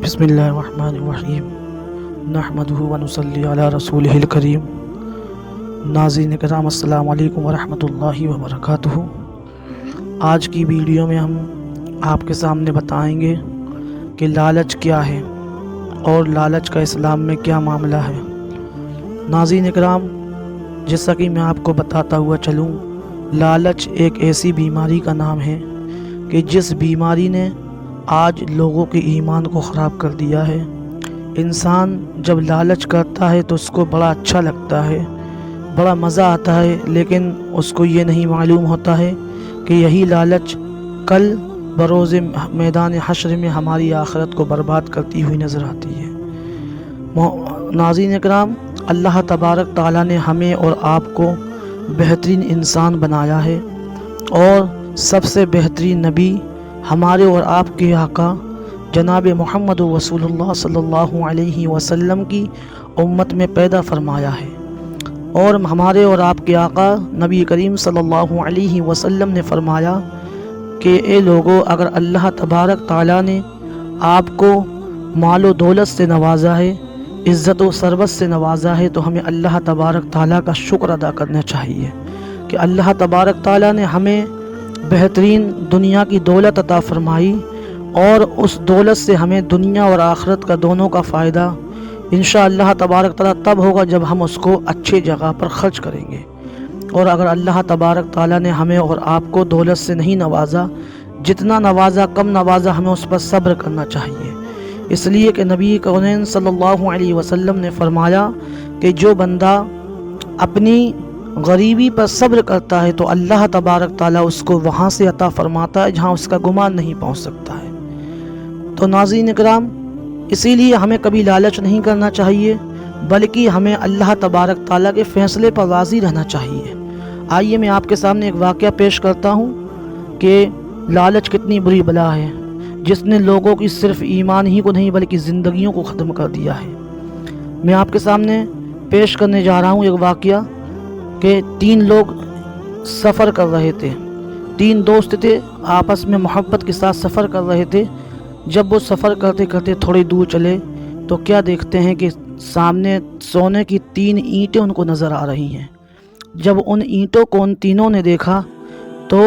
بسم اللہ الرحمن الرحیم نحمدہ و نصلی علی رسولہ الکریم۔ ناظرین کرام السلام علیکم ورحمۃ اللہ وبرکاتہ۔ آج کی ویڈیو میں ہم آپ کے سامنے بتائیں گے کہ لالچ کیا ہے اور لالچ کا اسلام میں کیا معاملہ ہے۔ ناظرین کرام، جیسا کہ میں آپ کو بتاتا ہوا چلوں، لالچ ایک ایسی بیماری کا نام ہے کہ جس بیماری نے آج لوگوں کے ایمان کو خراب کر دیا ہے۔ انسان جب لالچ کرتا ہے تو اس کو بڑا اچھا لگتا ہے، بڑا مزہ آتا ہے، لیکن اس کو یہ نہیں معلوم ہوتا ہے کہ یہی لالچ کل بروز میدان حشر میں ہماری آخرت کو برباد کرتی ہوئی نظر آتی ہے۔ ناظرین اکرام، اللہ تبارک تعالیٰ نے ہمیں اور آپ کو بہترین انسان بنایا ہے، اور سب سے بہترین نبی ہمارے اور آپ کے آقا جناب محمد رسول اللہ صلی اللہ علیہ وسلم کی امت میں پیدا فرمایا ہے۔ اور ہمارے اور آپ کے آقا نبی کریم صلی اللہ علیہ وسلم نے فرمایا کہ اے لوگو، اگر اللہ تبارک تعالیٰ نے آپ کو مال و دولت سے نوازا ہے، عزت و ثروت سے نوازا ہے، تو ہمیں اللہ تبارک تعالیٰ کا شکر ادا کرنا چاہیے کہ اللہ تبارک تعالیٰ نے ہمیں بہترین دنیا کی دولت عطا فرمائی، اور اس دولت سے ہمیں دنیا اور آخرت کا دونوں کا فائدہ انشاءاللہ تبارک تعالیٰ تب ہوگا جب ہم اس کو اچھے جگہ پر خرچ کریں گے۔ اور اگر اللہ تبارک تعالیٰ نے ہمیں اور آپ کو دولت سے نہیں نوازا، جتنا نوازا کم نوازا، ہمیں اس پر صبر کرنا چاہیے۔ اس لیے کہ نبی کونین صلی اللہ علیہ وسلم نے فرمایا کہ جو بندہ اپنی غریبی پر صبر کرتا ہے تو اللہ تبارک تعالیٰ اس کو وہاں سے عطا فرماتا ہے جہاں اس کا گمان نہیں پہنچ سکتا ہے۔ تو ناظرین اکرام، اسی لیے ہمیں کبھی لالچ نہیں کرنا چاہیے، بلکہ ہمیں اللہ تبارک تعالیٰ کے فیصلے پر راضی رہنا چاہیے۔ آئیے میں آپ کے سامنے ایک واقعہ پیش کرتا ہوں کہ لالچ کتنی بری بلا ہے، جس نے لوگوں کی صرف ایمان ہی کو نہیں بلکہ زندگیوں کو ختم کر دیا ہے۔ میں آپ کے سامنے پیش کرنے جا رہا ہوں ایک واقعہ کہ 3 لوگ سفر کر رہے تھے، 3 دوست تھے، آپس میں محبت کے ساتھ سفر کر رہے تھے۔ جب وہ سفر کرتے کرتے تھوڑی دور چلے تو کیا دیکھتے ہیں کہ سامنے سونے کی 3 اینٹیں ان کو نظر آ رہی ہیں۔ جب ان اینٹوں کو ان تینوں نے دیکھا تو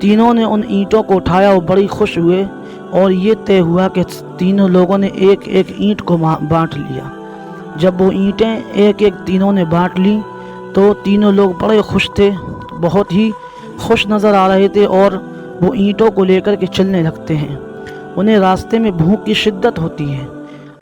تینوں نے ان اینٹوں کو اٹھایا اور بڑی خوش ہوئے، اور یہ طے ہوا کہ تینوں لوگوں نے ایک ایک اینٹ کو بانٹ لیا۔ جب وہ اینٹیں ایک ایک تینوں نے بانٹ لیں تو تینوں لوگ بڑے خوش تھے، بہت ہی خوش نظر آ رہے تھے، اور وہ اینٹوں کو لے کر کے چلنے لگتے ہیں۔ انہیں راستے میں بھوک کی شدت ہوتی ہے،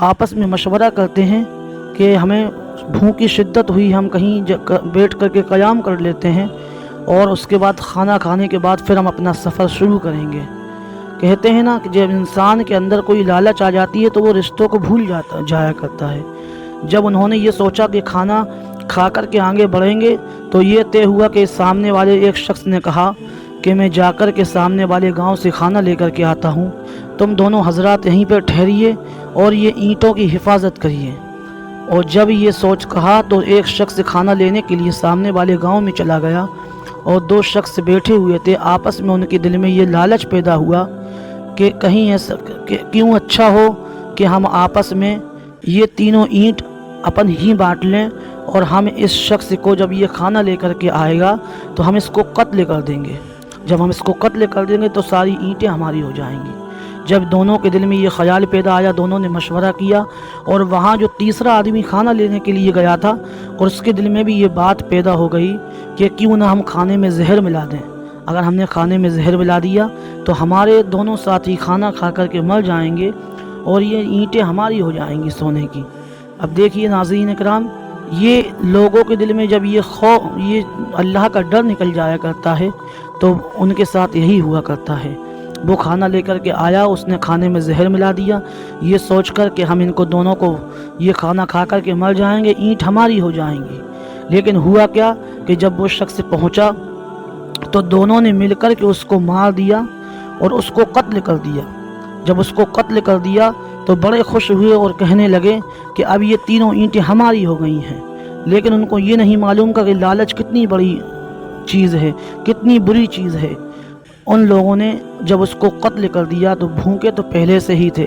آپس میں مشورہ کرتے ہیں کہ ہمیں بھوک کی شدت ہوئی، ہم کہیں بیٹھ کر کے قیام کر لیتے ہیں، اور اس کے بعد کھانا کھانے کے بعد پھر ہم اپنا سفر شروع کریں گے۔ کہتے ہیں نا کہ جب انسان کے اندر کوئی لالچ آ جاتی ہے تو وہ رشتوں کو بھول جایا کرتا ہے۔ جب انہوں نے یہ سوچا کہ کھانا کھا کر کے آگے بڑھیں گے تو یہ طے ہوا کہ سامنے والے ایک شخص نے کہا کہ میں جا کر کے سامنے والے گاؤں سے کھانا لے کر کے آتا ہوں، تم دونوں حضرات یہیں پر ٹھہریے اور یہ اینٹوں کی حفاظت کریے۔ اور جب یہ سوچ کہا تو ایک شخص کھانا لینے کے لیے سامنے والے گاؤں میں چلا گیا، اور 2 شخص بیٹھے ہوئے تھے۔ آپس میں ان کے دل میں یہ لالچ پیدا ہوا کہ کہیں ایسا کیوں اچھا ہو کہ ہم آپس میں یہ تینوں اینٹ اپن ہی بانٹ لیں، اور ہم اس شخص کو جب یہ کھانا لے کر کے آئے گا تو ہم اس کو قتل کر دیں گے۔ جب ہم اس کو قتل کر دیں گے تو ساری اینٹیں ہماری ہو جائیں گی۔ جب دونوں کے دل میں یہ خیال پیدا آیا، دونوں نے مشورہ کیا، اور وہاں جو تیسرا آدمی کھانا لینے کے لیے گیا تھا، اور اس کے دل میں بھی یہ بات پیدا ہو گئی کہ کیوں نہ ہم کھانے میں زہر ملا دیں۔ اگر ہم نے کھانے میں زہر ملا دیا تو ہمارے دونوں ساتھی کھانا کھا کر کے مر جائیں گے، اور یہ اینٹیں ہماری ہو جائیں گی سونے کی۔ اب دیکھیے ناظرین اکرام، یہ لوگوں کے دل میں جب یہ اللہ کا ڈر نکل جایا کرتا ہے تو ان کے ساتھ یہی ہوا کرتا ہے۔ وہ کھانا لے کر کے آیا، اس نے کھانے میں زہر ملا دیا، یہ سوچ کر کہ ہم ان کو دونوں کو یہ کھانا کھا کر کے مر جائیں گے، اینٹ ہماری ہو جائیں گی۔ لیکن ہوا کیا کہ جب وہ شخص پہنچا تو دونوں نے مل کر کے اس کو مار دیا اور اس کو قتل کر دیا۔ جب اس کو قتل کر دیا تو بڑے خوش ہوئے اور کہنے لگے کہ اب یہ تینوں اینٹیں ہماری ہو گئی ہیں۔ لیکن ان کو یہ نہیں معلوم کہ لالچ کتنی بڑی چیز ہے، کتنی بری چیز ہے۔ ان لوگوں نے جب اس کو قتل کر دیا تو بھوکے تو پہلے سے ہی تھے،